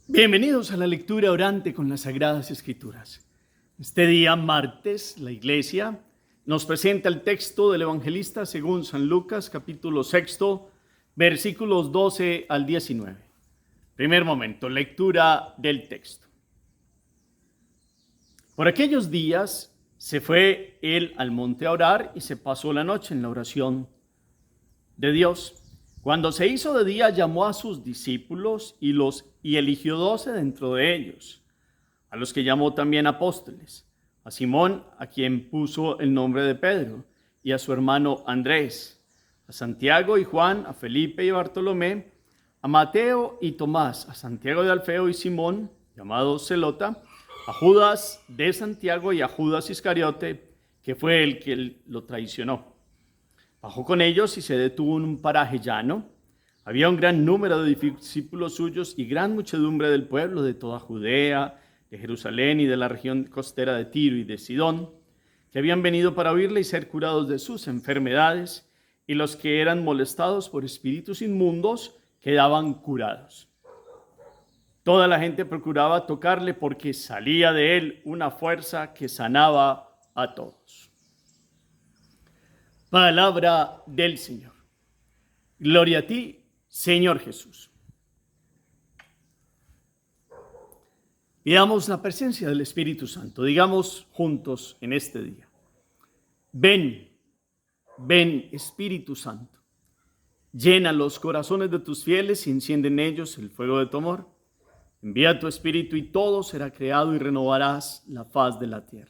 Bienvenidos a la lectura orante con las Sagradas Escrituras. Este día, martes, la Iglesia nos presenta el texto del Evangelista según San Lucas, capítulo 6, versículos 12 al 19. Primer momento, lectura del texto. Por aquellos días se fue él al monte a orar y se pasó la noche en la oración de Dios. Cuando se hizo de día, llamó a sus discípulos y eligió 12 dentro de ellos, a los que llamó también apóstoles, a Simón, a quien puso el nombre de Pedro, y a su hermano Andrés, a Santiago y Juan, a Felipe y Bartolomé, a Mateo y Tomás, a Santiago de Alfeo y Simón, llamado Zelota, a Judas de Santiago y a Judas Iscariote, que fue el que lo traicionó. Bajó con ellos y se detuvo en un paraje llano. Había un gran número de discípulos suyos y gran muchedumbre del pueblo de toda Judea, de Jerusalén y de la región costera de Tiro y de Sidón, que habían venido para oírle y ser curados de sus enfermedades, y los que eran molestados por espíritus inmundos quedaban curados. Toda la gente procuraba tocarle porque salía de él una fuerza que sanaba a todos. Palabra del Señor. Gloria a ti, Señor Jesús. Pidamos la presencia del Espíritu Santo. Digamos juntos en este día: ven, ven Espíritu Santo. Llena los corazones de tus fieles y enciende en ellos el fuego de tu amor. Envía tu Espíritu y todo será creado y renovarás la faz de la tierra.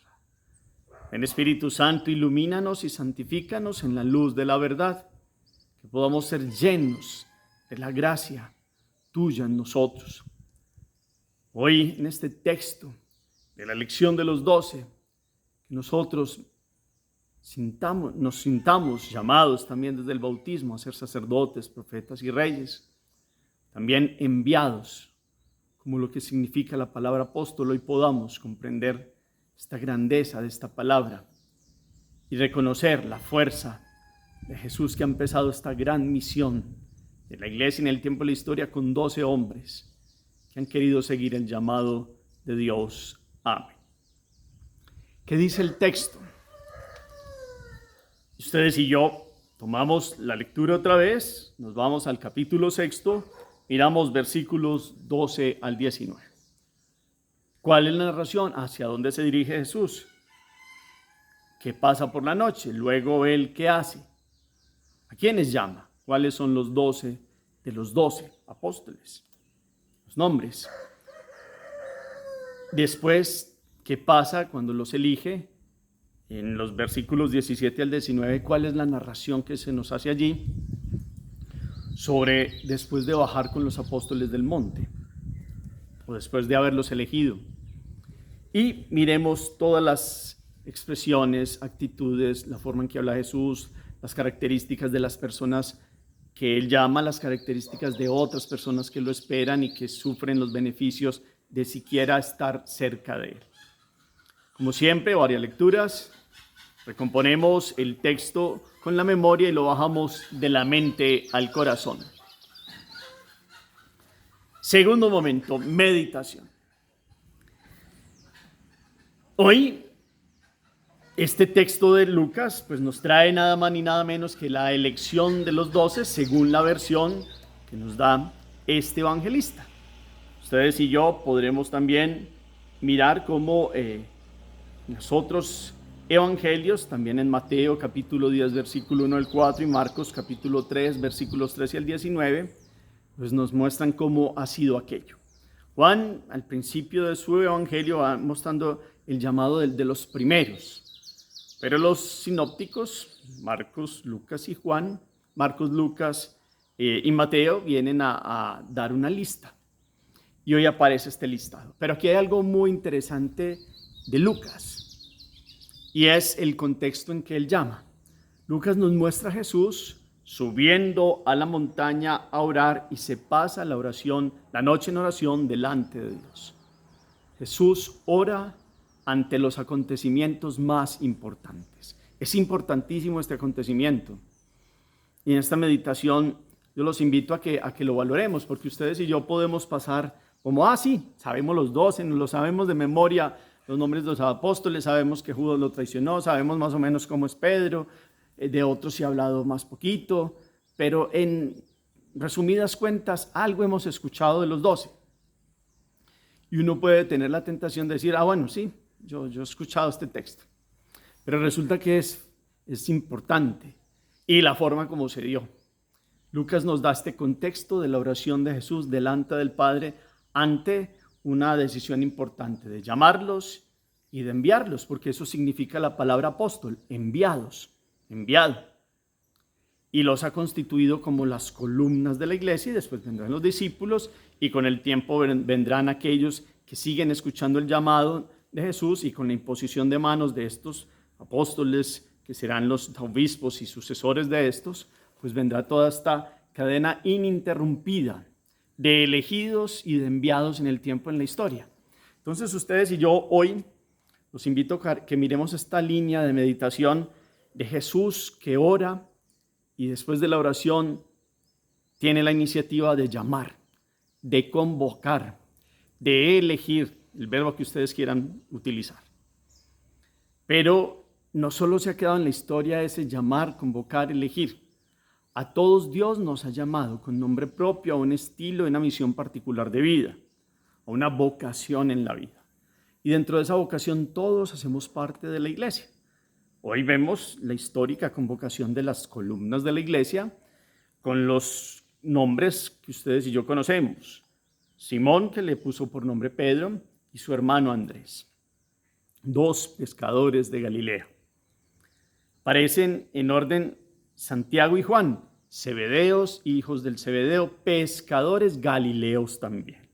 Ven Espíritu Santo, ilumínanos y santifícanos en la luz de la verdad, que podamos ser llenos de la gracia tuya en nosotros. Hoy, en este texto de la lección de los 12, que nosotros nos sintamos llamados también desde el bautismo a ser sacerdotes, profetas y reyes, también enviados, como lo que significa la palabra apóstolo, y podamos comprender esta grandeza de esta palabra y reconocer la fuerza de Jesús, que ha empezado esta gran misión de la iglesia en el tiempo de la historia con 12 hombres que han querido seguir el llamado de Dios. Amén. ¿Qué dice el texto? Ustedes y yo tomamos la lectura otra vez, nos vamos al capítulo 6, miramos versículos 12 al 19. ¿Cuál es la narración? ¿Hacia dónde se dirige Jesús? ¿Qué pasa por la noche? Luego, ¿él qué hace? ¿A quiénes llama? ¿Cuáles son los 12 de los 12 apóstoles? Los nombres. Después, ¿qué pasa cuando los elige? En los versículos 17 al 19, ¿cuál es la narración que se nos hace allí? Sobre después de bajar con los apóstoles del monte, o después de haberlos elegido. Y miremos todas las expresiones, actitudes, la forma en que habla Jesús, las características de las personas que él llama, las características de otras personas que lo esperan y que sufren los beneficios de siquiera estar cerca de él. Como siempre, varias lecturas. Recomponemos el texto con la memoria y lo bajamos de la mente al corazón. Segundo momento, meditación. Hoy, este texto de Lucas pues nos trae nada más ni nada menos que la elección de los 12 según la versión que nos da este evangelista. Ustedes y yo podremos también mirar cómo los otros evangelios, también en Mateo capítulo 10 versículo 1 al 4 y Marcos capítulo 3 versículos 13 al 19, pues nos muestran cómo ha sido aquello. Juan, al principio de su evangelio, va mostrando el llamado de los primeros, pero los sinópticos, Marcos, Lucas y Juan, Marcos, Lucas y Mateo, vienen a dar una lista. Y hoy aparece este listado. Pero aquí hay algo muy interesante de Lucas, y es el contexto en que él llama. Lucas nos muestra a Jesús subiendo a la montaña a orar y se pasa la oración, la noche en oración delante de Dios. Jesús ora ante los acontecimientos más importantes. Es importantísimo este acontecimiento. Y en esta meditación yo los invito a que lo valoremos, porque ustedes y yo podemos pasar Como, sí, sabemos los 12, nos lo sabemos de memoria, los nombres de los apóstoles, sabemos que Judas lo traicionó, sabemos más o menos cómo es Pedro, de otros sí ha hablado más poquito, pero en resumidas cuentas, algo hemos escuchado de los 12. Y uno puede tener la tentación de decir, bueno, sí, yo he escuchado este texto. Pero resulta que es importante y la forma como se dio. Lucas nos da este contexto de la oración de Jesús delante del Padre ante una decisión importante de llamarlos y de enviarlos, porque eso significa la palabra apóstol, enviados, enviado. Y los ha constituido como las columnas de la iglesia, y después vendrán los discípulos, y con el tiempo vendrán aquellos que siguen escuchando el llamado de Jesús, y con la imposición de manos de estos apóstoles, que serán los obispos y sucesores de estos, pues vendrá toda esta cadena ininterrumpida de elegidos y de enviados en el tiempo, en la historia. Entonces ustedes y yo hoy los invito a que miremos esta línea de meditación de Jesús que ora y después de la oración tiene la iniciativa de llamar, de convocar, de elegir, el verbo que ustedes quieran utilizar. Pero no solo se ha quedado en la historia ese llamar, convocar, elegir. A todos Dios nos ha llamado con nombre propio a un estilo, a una misión particular de vida, a una vocación en la vida. Y dentro de esa vocación todos hacemos parte de la iglesia. Hoy vemos la histórica convocación de las columnas de la iglesia con los nombres que ustedes y yo conocemos. Simón, que le puso por nombre Pedro, y su hermano Andrés, 2 pescadores de Galilea. Aparecen en orden Santiago y Juan, Zebedeos, hijos del Zebedeo, pescadores galileos también.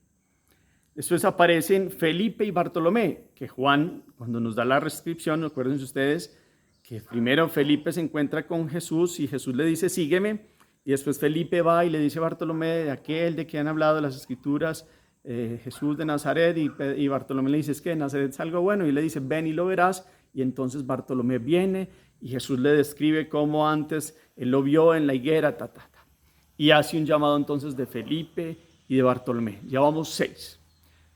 Después aparecen Felipe y Bartolomé, que Juan, cuando nos da la descripción, acuérdense ustedes, que primero Felipe se encuentra con Jesús y Jesús le dice, sígueme, y después Felipe va y le dice a Bartolomé, de aquel de que han hablado las escrituras, Jesús de Nazaret, y Bartolomé le dice, es que de Nazaret es algo bueno, y le dice, ven y lo verás, y entonces Bartolomé viene, y Jesús le describe cómo antes él lo vio en la higuera, y hace un llamado entonces de Felipe y de Bartolomé. Ya vamos 6.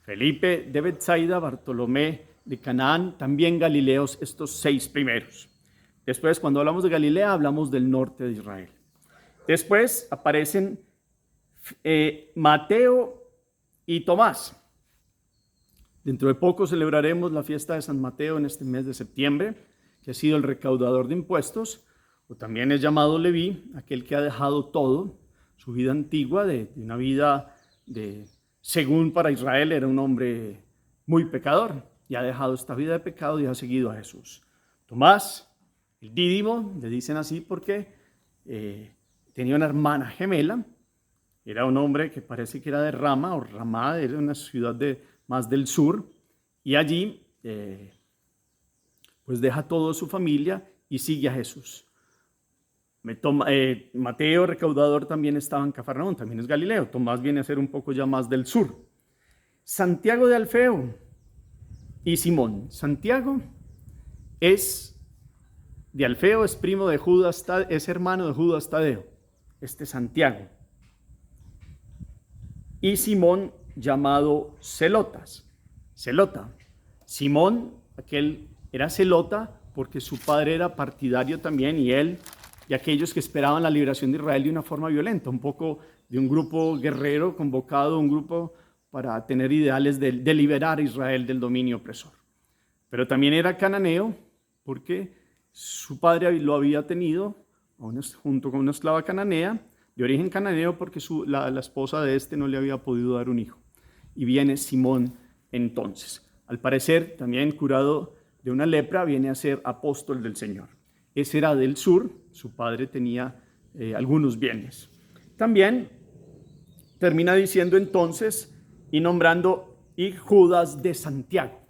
Felipe de Betsaida, Bartolomé de Canaán, también galileos, estos 6 primeros. Después, cuando hablamos de Galilea, hablamos del norte de Israel. Después aparecen Mateo y Tomás. Dentro de poco celebraremos la fiesta de San Mateo en este mes de septiembre, que ha sido el recaudador de impuestos, o también es llamado Leví, aquel que ha dejado todo, su vida antigua, de una vida según para Israel era un hombre muy pecador, y ha dejado esta vida de pecado y ha seguido a Jesús. Tomás, el Dídimo, le dicen así porque tenía una hermana gemela, era un hombre que parece que era de Rama, o Ramá, era una ciudad más del sur, y allí pues deja toda su familia y sigue a Jesús. Mateo, recaudador, también estaba en Cafarnaúm, también es Galileo. Tomás viene a ser un poco ya más del sur. Santiago de Alfeo y Simón. Santiago es de Alfeo, es primo de Judas, es hermano de Judas Tadeo, Santiago. Y Simón, llamado Zelota. Simón, aquel era zelota porque su padre era partidario también, y él y aquellos que esperaban la liberación de Israel de una forma violenta, un poco de un grupo guerrero convocado, un grupo para tener ideales de liberar a Israel del dominio opresor. Pero también era cananeo porque su padre lo había tenido junto con una esclava cananea, de origen cananeo, porque la esposa de no le había podido dar un hijo. Y viene Simón entonces. Al parecer, también curado de una lepra, viene a ser apóstol del Señor. Ese era del sur, su padre tenía algunos bienes. También termina diciendo entonces y nombrando y Judas de Santiago.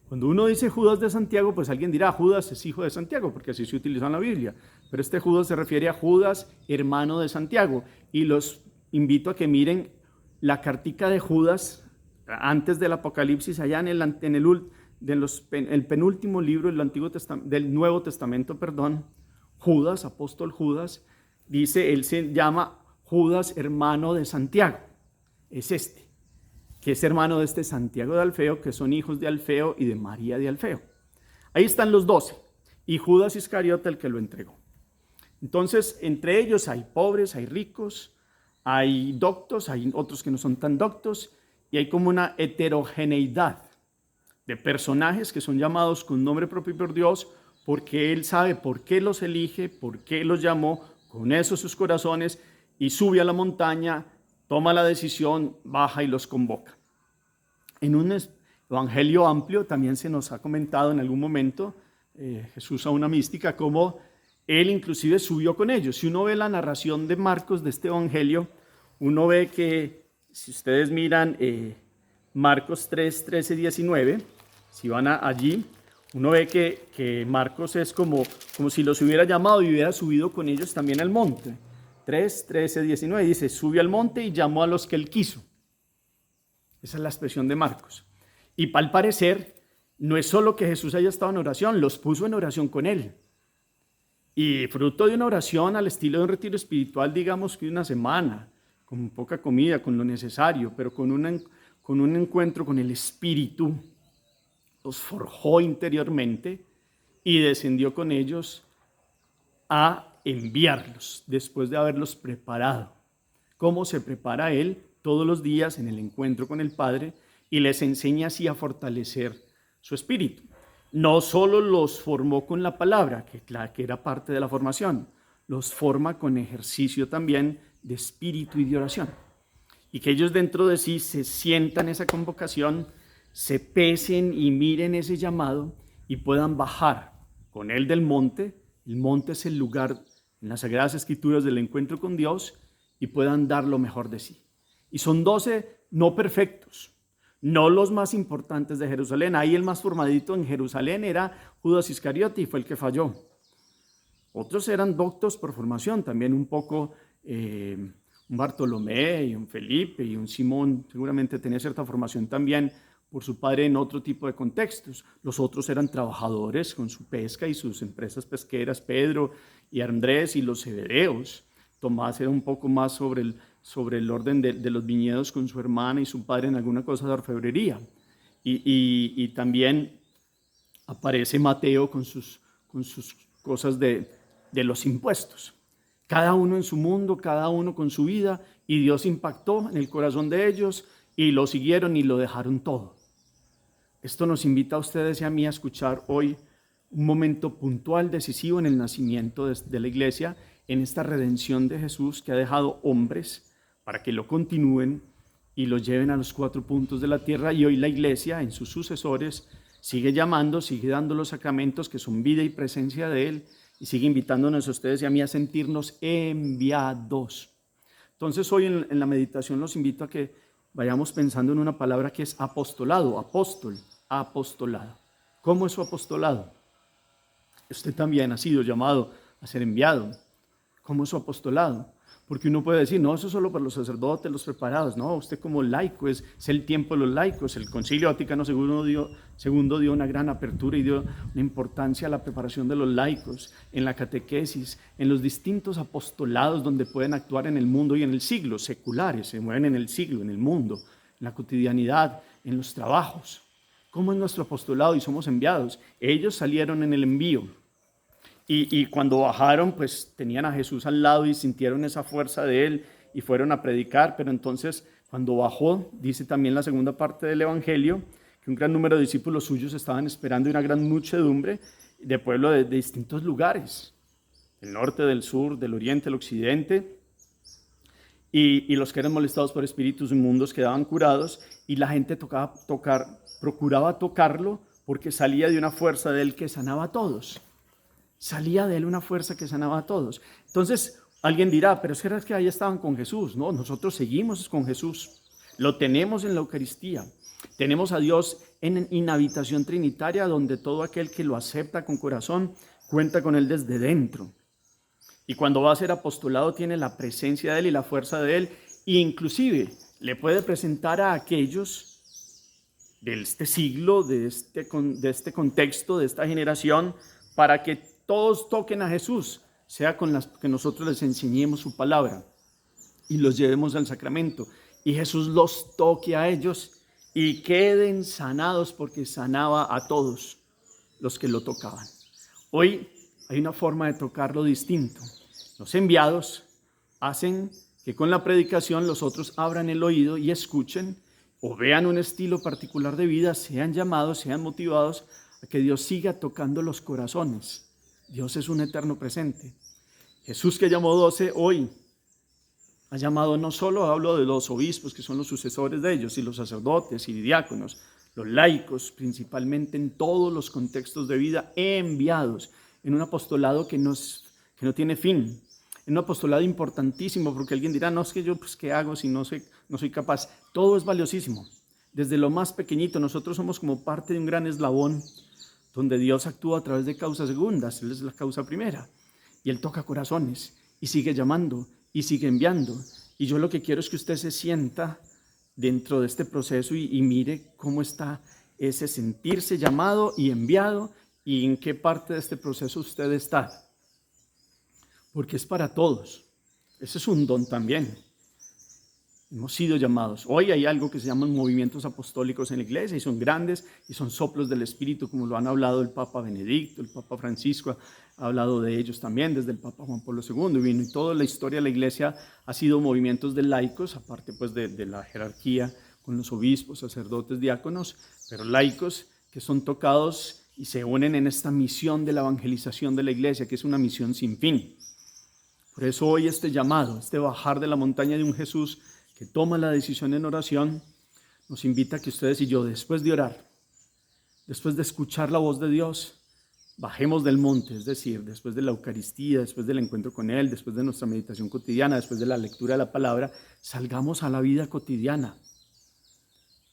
Cuando uno dice Judas de Santiago, pues alguien dirá, Judas es hijo de Santiago, porque así se utiliza en la Biblia. Pero Judas se refiere a Judas, hermano de Santiago. Y los invito a que miren la cartica de Judas antes del Apocalipsis, allá en el penúltimo libro del Nuevo Testamento, Judas, apóstol Judas, dice, él se llama Judas, hermano de Santiago. Es que es hermano de este Santiago de Alfeo, que son hijos de Alfeo y de María de Alfeo. Ahí están los 12 y Judas Iscariote el que lo entregó. Entonces, entre ellos hay pobres, hay ricos, hay doctos, hay otros que no son tan doctos, y hay como una heterogeneidad de personajes que son llamados con nombre propio por Dios, porque Él sabe por qué los elige, por qué los llamó, con eso sus corazones, y sube a la montaña, toma la decisión, baja y los convoca. En un evangelio amplio también se nos ha comentado en algún momento, Jesús a una mística, como Él inclusive subió con ellos. Si uno ve la narración de Marcos de este evangelio, uno ve que, si ustedes miran Marcos 3, 13, 19, si van allí, uno ve que Marcos es como si los hubiera llamado y hubiera subido con ellos también al monte. 3, 13, 19 dice, subió al monte y llamó a los que Él quiso. Esa es la expresión de Marcos. Y al parecer, no es solo que Jesús haya estado en oración, los puso en oración con Él. Y fruto de una oración al estilo de un retiro espiritual, digamos que una semana, con poca comida, con lo necesario, pero con un encuentro con el Espíritu, los forjó interiormente y descendió con ellos a enviarlos después de haberlos preparado. ¿Cómo se prepara Él? Todos los días en el encuentro con el Padre, y les enseña así a fortalecer su espíritu. No solo los formó con la palabra, que era parte de la formación, los forma con ejercicio también de espíritu y de oración. Y que ellos dentro de sí se sientan esa convocación, se pesen y miren ese llamado y puedan bajar con Él del monte. El monte es el lugar en las Sagradas Escrituras del encuentro con Dios, y puedan dar lo mejor de sí. Y son 12 no perfectos, no los más importantes de Jerusalén. Ahí el más formadito en Jerusalén era Judas Iscariote y fue el que falló. Otros eran doctos por formación, también un poco un Bartolomé y un Felipe y un Simón, seguramente tenía cierta formación también por su padre en otro tipo de contextos. Los otros eran trabajadores con su pesca y sus empresas pesqueras, Pedro y Andrés y los Zebedeos. Tomás era un poco más sobre el orden de los viñedos con su hermana y su padre en alguna cosa de orfebrería. Y también aparece Mateo con sus cosas de los impuestos. Cada uno en su mundo, cada uno con su vida, y Dios impactó en el corazón de ellos y lo siguieron y lo dejaron todo. Esto nos invita a ustedes y a mí a escuchar hoy un momento puntual, decisivo en el nacimiento de la iglesia, en esta redención de Jesús que ha dejado hombres para que lo continúen y lo lleven a los 4 puntos de la tierra. Y hoy la iglesia, en sus sucesores, sigue llamando, sigue dando los sacramentos que son vida y presencia de Él, y sigue invitándonos a ustedes y a mí a sentirnos enviados. Entonces hoy en la meditación los invito a que vayamos pensando en una palabra que es apostolado, apóstol, apostolado. ¿Cómo es su apostolado? Usted también ha sido llamado a ser enviado. ¿Cómo es su apostolado? Porque uno puede decir, no, eso es solo para los sacerdotes, los preparados. No, usted como laico, es el tiempo de los laicos. El Concilio Vaticano II dio una gran apertura y dio una importancia a la preparación de los laicos, en la catequesis, en los distintos apostolados donde pueden actuar en el mundo y en el siglo, seculares, se mueven en el siglo, en el mundo, en la cotidianidad, en los trabajos. ¿Cómo es nuestro apostolado? Y somos enviados. Ellos salieron en el envío. Y cuando bajaron, pues tenían a Jesús al lado y sintieron esa fuerza de Él y fueron a predicar. Pero entonces, cuando bajó, dice también la segunda parte del Evangelio, que un gran número de discípulos suyos estaban esperando y una gran muchedumbre de pueblo de distintos lugares, del norte, del sur, del oriente, del occidente. Y los que eran molestados por espíritus inmundos quedaban curados, y la gente procuraba tocarlo porque salía de una fuerza de Él que sanaba a todos. Salía de Él una fuerza que sanaba a todos. Entonces, alguien dirá, pero es que ahí estaban con Jesús. No, nosotros seguimos con Jesús. Lo tenemos en la Eucaristía. Tenemos a Dios en inhabitación trinitaria, donde todo aquel que lo acepta con corazón cuenta con Él desde dentro. Y cuando va a ser apostolado tiene la presencia de Él y la fuerza de Él. E inclusive le puede presentar a aquellos de este siglo, de este contexto, de esta generación, para que todos toquen a Jesús, sea con las que nosotros les enseñemos su palabra y los llevemos al sacramento. y Jesús los toque a ellos y queden sanados, porque sanaba a todos los que lo tocaban. Hoy hay una forma de tocarlo distinto. Los enviados hacen que con la predicación los otros abran el oído y escuchen o vean un estilo particular de vida, sean llamados, sean motivados a que Dios siga tocando los corazones. Dios es un eterno presente. Jesús, que llamó 12, hoy ha llamado no solo, hablo de los obispos, que son los sucesores de ellos, y los sacerdotes y diáconos, los laicos, principalmente en todos los contextos de vida, enviados en un apostolado que no tiene fin, en un apostolado importantísimo, porque alguien dirá, no, es que yo, pues, ¿qué hago si no soy capaz? Todo es valiosísimo. Desde lo más pequeñito, nosotros somos como parte de un gran eslabón donde Dios actúa a través de causas segundas. Él es la causa primera, y Él toca corazones, y sigue llamando, y sigue enviando. Y yo lo que quiero es que usted se sienta dentro de este proceso y mire cómo está ese sentirse llamado y enviado, y en qué parte de este proceso usted está. Porque es para todos. Ese es un don también. Hemos sido llamados. Hoy hay algo que se llaman movimientos apostólicos en la iglesia, y son grandes y son soplos del Espíritu, como lo han hablado el Papa Benedicto, el Papa Francisco ha hablado de ellos también, desde el Papa Juan Pablo II, y toda la historia de la iglesia ha sido movimientos de laicos, aparte pues de la jerarquía con los obispos, sacerdotes, diáconos, pero laicos que son tocados y se unen en esta misión de la evangelización de la iglesia, que es una misión sin fin. Por eso hoy este llamado, este bajar de la montaña de un Jesús que toma la decisión en oración, nos invita a que ustedes y yo, después de orar, después de escuchar la voz de Dios, bajemos del monte, es decir, después de la Eucaristía, después del encuentro con Él, después de nuestra meditación cotidiana, después de la lectura de la palabra, salgamos a la vida cotidiana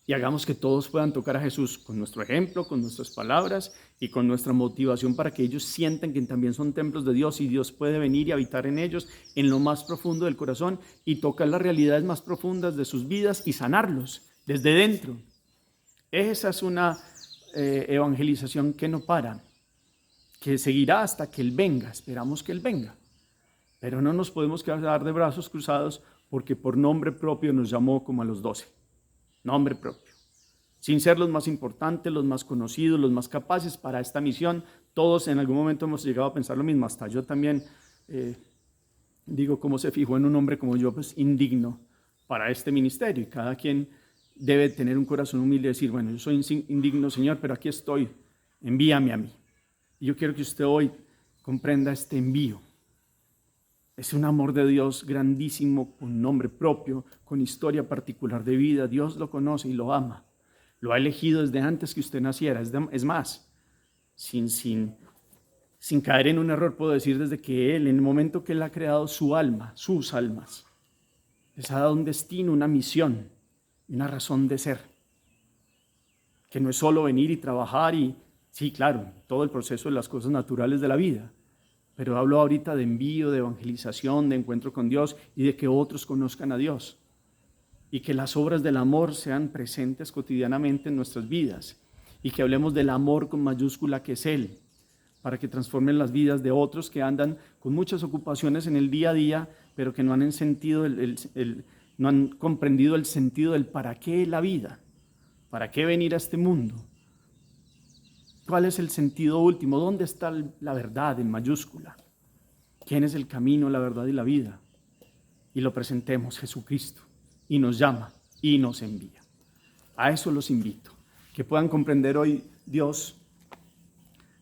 y hagamos que todos puedan tocar a Jesús con nuestro ejemplo, con nuestras palabras y con nuestra motivación, para que ellos sientan que también son templos de Dios y Dios puede venir y habitar en ellos, en lo más profundo del corazón, y tocar las realidades más profundas de sus vidas y sanarlos desde dentro. Esa es una evangelización que no para, que seguirá hasta que Él venga. Esperamos que Él venga, pero no nos podemos quedar de brazos cruzados, porque por nombre propio nos llamó como a los 12. Nombre propio, sin ser los más importantes, los más conocidos, los más capaces para esta misión. Todos en algún momento hemos llegado a pensar lo mismo, hasta yo también digo, ¿cómo se fijó en un hombre como yo, pues indigno para este ministerio? Y cada quien debe tener un corazón humilde y decir, bueno, yo soy indigno, Señor, pero aquí estoy, envíame a mí. Y yo quiero que usted hoy comprenda este envío. Es un amor de Dios grandísimo, con nombre propio, con historia particular de vida. Dios lo conoce y lo ama. Lo ha elegido desde antes que usted naciera. Es más, sin caer en un error, puedo decir desde que Él, en el momento que Él ha creado su alma, sus almas, les ha dado un destino, una misión y una razón de ser. Que no es solo venir y trabajar y, sí, claro, todo el proceso de las cosas naturales de la vida. Pero hablo ahorita de envío, de evangelización, de encuentro con Dios y de que otros conozcan a Dios. Y que las obras del amor sean presentes cotidianamente en nuestras vidas. Y que hablemos del amor con mayúscula, que es Él, para que transformen las vidas de otros que andan con muchas ocupaciones en el día a día, pero que no han no han comprendido el sentido del para qué la vida, para qué venir a este mundo. ¿Cuál es el sentido último? ¿Dónde está la verdad en mayúscula? ¿Quién es el camino, la verdad y la vida? Y lo presentemos, Jesucristo, y nos llama y nos envía. A eso los invito, que puedan comprender hoy, Dios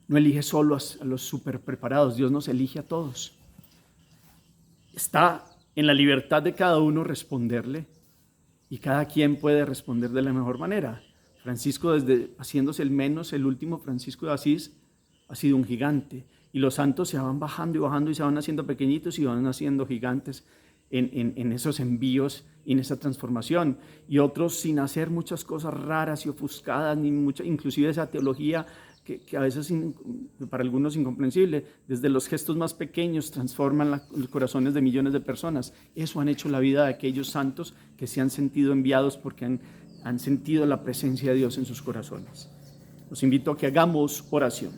no elige solo a los súper preparados, Dios nos elige a todos. Está en la libertad de cada uno responderle, y cada quien puede responder de la mejor manera. Francisco, desde haciéndose el último Francisco de Asís, ha sido un gigante. Y los santos se van bajando y bajando y se van haciendo pequeñitos y van haciendo gigantes en esos envíos y en esa transformación. Y otros sin hacer muchas cosas raras y ofuscadas, inclusive esa teología que a veces para algunos incomprensible, desde los gestos más pequeños transforman los corazones de millones de personas. Eso han hecho la vida de aquellos santos que se han sentido enviados porque han sentido la presencia de Dios en sus corazones. Los invito a que hagamos oración.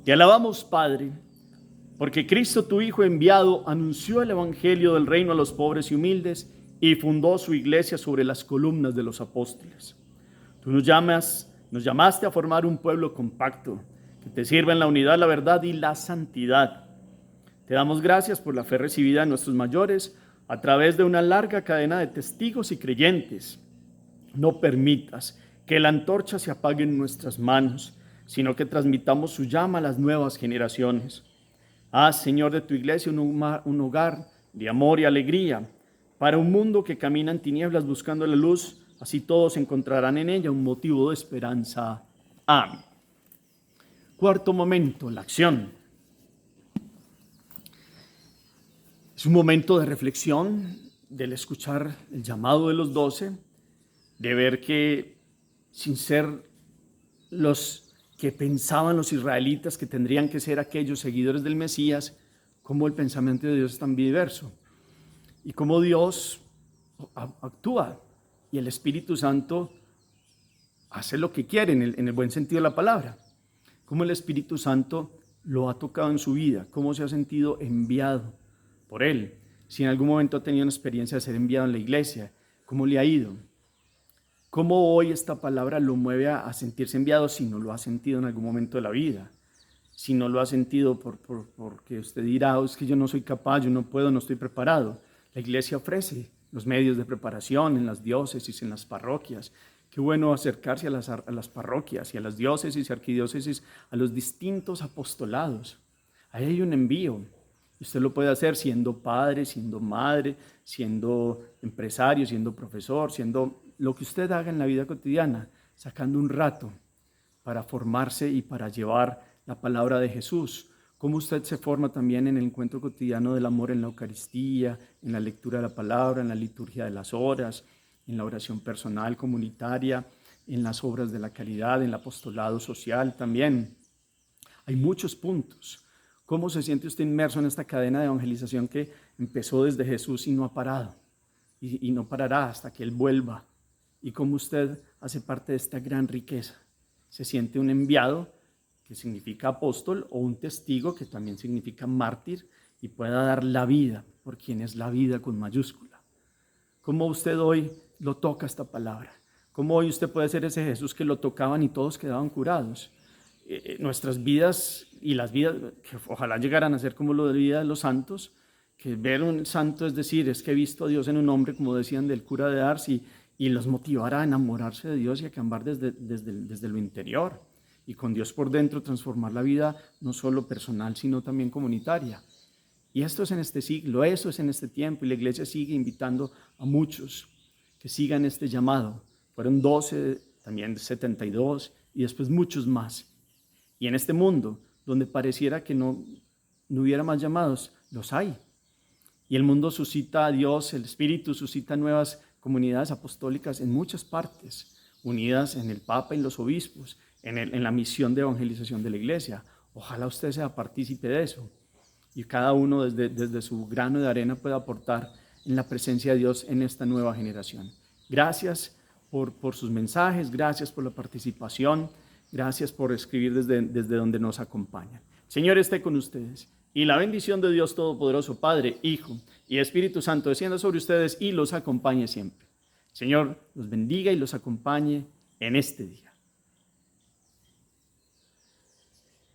Te alabamos, Padre, porque Cristo, tu Hijo enviado, anunció el evangelio del reino a los pobres y humildes y fundó su iglesia sobre las columnas de los apóstoles. Tú nos llamaste a formar un pueblo compacto que te sirva en la unidad, la verdad y la santidad. Te damos gracias por la fe recibida de nuestros mayores a través de una larga cadena de testigos y creyentes. No permitas que la antorcha se apague en nuestras manos, sino que transmitamos su llama a las nuevas generaciones. Haz, Señor, de tu iglesia un hogar de amor y alegría para un mundo que camina en tinieblas buscando la luz. Así todos encontrarán en ella un motivo de esperanza. Amén. Cuarto momento, la acción. Es un momento de reflexión, del escuchar el llamado de los 12, de ver que sin ser los que pensaban los israelitas que tendrían que ser aquellos seguidores del Mesías, cómo el pensamiento de Dios es tan diverso y cómo Dios actúa y el Espíritu Santo hace lo que quiere en el buen sentido de la palabra. Cómo el Espíritu Santo lo ha tocado en su vida, cómo se ha sentido enviado por Él. Si en algún momento ha tenido una experiencia de ser enviado en la iglesia, ¿cómo le ha ido? ¿Cómo hoy esta palabra lo mueve a sentirse enviado si no lo ha sentido en algún momento de la vida? Si no lo ha sentido porque usted dirá, es que yo no soy capaz, yo no puedo, no estoy preparado. La iglesia ofrece los medios de preparación en las diócesis, en las parroquias. Qué bueno acercarse a las parroquias y a las diócesis y arquidiócesis, a los distintos apostolados. Ahí hay un envío. Usted lo puede hacer siendo padre, siendo madre, siendo empresario, siendo profesor, siendo lo que usted haga en la vida cotidiana, sacando un rato para formarse y para llevar la palabra de Jesús. Cómo usted se forma también en el encuentro cotidiano del amor en la Eucaristía, en la lectura de la palabra, en la liturgia de las horas, en la oración personal, comunitaria, en las obras de la caridad, en el apostolado social también. Hay muchos puntos. ¿Cómo se siente usted inmerso en esta cadena de evangelización que empezó desde Jesús y no ha parado? Y no parará hasta que Él vuelva. ¿Y cómo usted hace parte de esta gran riqueza? ¿Se siente un enviado, que significa apóstol, o un testigo, que también significa mártir, y pueda dar la vida por quien es la vida con mayúscula? ¿Cómo usted hoy lo toca esta palabra? ¿Cómo hoy usted puede ser ese Jesús que lo tocaban y todos quedaban curados? Nuestras vidas y las vidas, que ojalá llegaran a ser como la vida de los santos, que ver un santo es decir, es que he visto a Dios en un hombre, como decían del cura de Ars, y los motivara a enamorarse de Dios y a cambiar desde lo interior, y con Dios por dentro transformar la vida no solo personal, sino también comunitaria. Y esto es en este siglo, eso es en este tiempo, y la iglesia sigue invitando a muchos que sigan este llamado. Fueron 12, también 72, y después muchos más. Y en este mundo, donde pareciera que no hubiera más llamados, los hay. Y el mundo suscita a Dios, el Espíritu suscita nuevas comunidades apostólicas en muchas partes, unidas en el Papa y los obispos, en la misión de evangelización de la iglesia. Ojalá usted sea partícipe de eso. Y cada uno desde su grano de arena pueda aportar en la presencia de Dios en esta nueva generación. Gracias por sus mensajes, gracias por la participación. Gracias por escribir desde donde nos acompañan. Señor esté con ustedes y la bendición de Dios Todopoderoso, Padre, Hijo y Espíritu Santo descienda sobre ustedes y los acompañe siempre. Señor los bendiga y los acompañe en este día.